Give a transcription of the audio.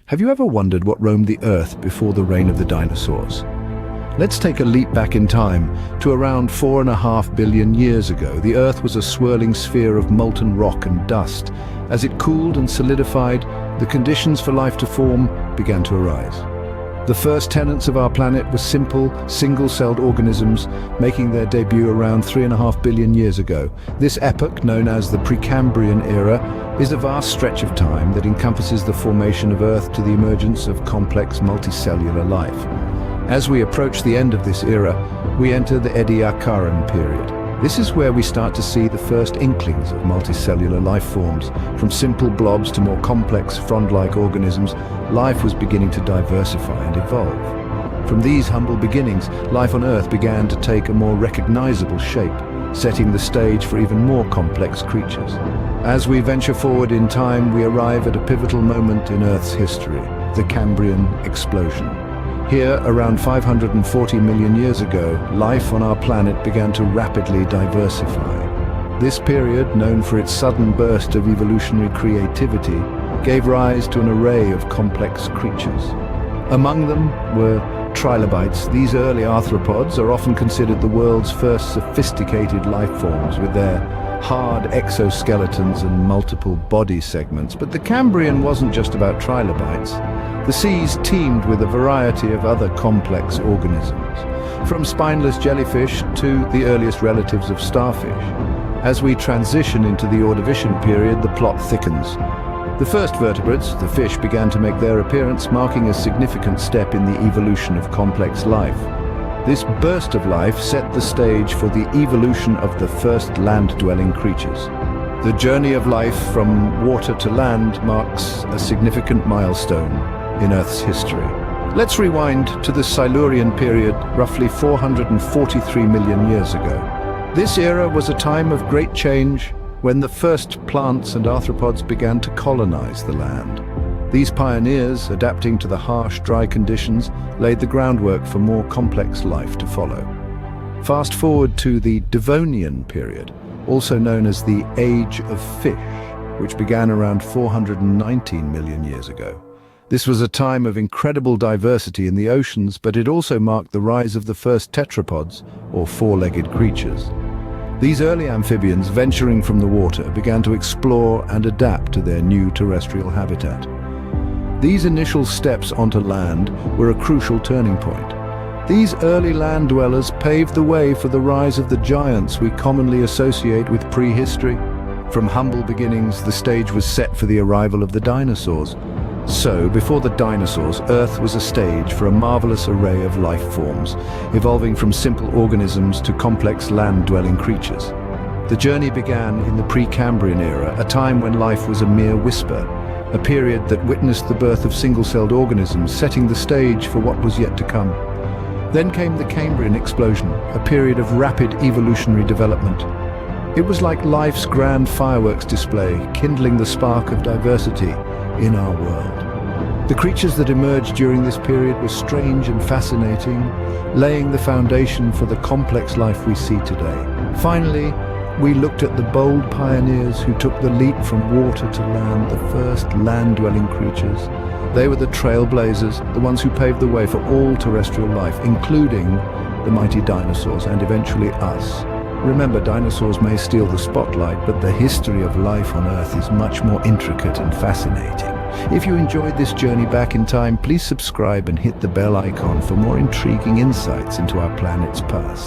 Have you ever wondered what roamed the Earth before the reign of the dinosaurs? Let's take a leap back in time to around 4.5 billion years ago. The Earth was a swirling sphere of molten rock and dust. As it cooled and solidified, the conditions for life to form began to arise. The first tenants of our planet were simple, single-celled organisms, making their debut around 3.5 billion years ago. This epoch, known as the Precambrian era, is a vast stretch of time that encompasses the formation of Earth to the emergence of complex multicellular life. As we approach the end of this era, we enter the Ediacaran period. This is where we start to see the first inklings of multicellular life forms. From simple blobs to more complex frond-like organisms, life was beginning to diversify and evolve. From these humble beginnings, life on Earth began to take a more recognizable shape, setting the stage for even more complex creatures. As we venture forward in time, we arrive at a pivotal moment in Earth's history, the Cambrian explosion. Here, around 540 million years ago, life on our planet began to rapidly diversify. This period, known for its sudden burst of evolutionary creativity, gave rise to an array of complex creatures. Among them were trilobites. These early arthropods are often considered the world's first sophisticated life forms, with their hard exoskeletons and multiple body segments. But the Cambrian wasn't just about trilobites. The seas teemed with a variety of other complex organisms, from spineless jellyfish to the earliest relatives of starfish. As we transition into the Ordovician period, the plot thickens. The first vertebrates, the fish, began to make their appearance, marking a significant step in the evolution of complex life. This burst of life set the stage for the evolution of the first land-dwelling creatures. The journey of life from water to land marks a significant milestone in Earth's history. Let's rewind to the Silurian period, roughly 443 million years ago. This era was a time of great change when the first plants and arthropods began to colonize the land. These pioneers, adapting to the harsh, dry conditions, laid the groundwork for more complex life to follow. Fast forward to the Devonian period, also known as the Age of Fish, which began around 419 million years ago. This was a time of incredible diversity in the oceans, but it also marked the rise of the first tetrapods, or four-legged creatures. These early amphibians, venturing from the water, began to explore and adapt to their new terrestrial habitat. These initial steps onto land were a crucial turning point. These early land dwellers paved the way for the rise of the giants we commonly associate with prehistory. From humble beginnings, the stage was set for the arrival of the dinosaurs. So, before the dinosaurs, Earth was a stage for a marvelous array of life forms, evolving from simple organisms to complex land-dwelling creatures. The journey began in the Precambrian era, a time when life was a mere whisper, a period that witnessed the birth of single-celled organisms, setting the stage for what was yet to come. Then came the Cambrian explosion, a period of rapid evolutionary development. It was like life's grand fireworks display, kindling the spark of diversity in our world. The creatures that emerged during this period were strange and fascinating, laying the foundation for the complex life we see today. Finally, we looked at the bold pioneers who took the leap from water to land, the first land-dwelling creatures. They were the trailblazers, the ones who paved the way for all terrestrial life, including the mighty dinosaurs and eventually us. Remember, dinosaurs may steal the spotlight, but the history of life on Earth is much more intricate and fascinating. If you enjoyed this journey back in time, please subscribe and hit the bell icon for more intriguing insights into our planet's past.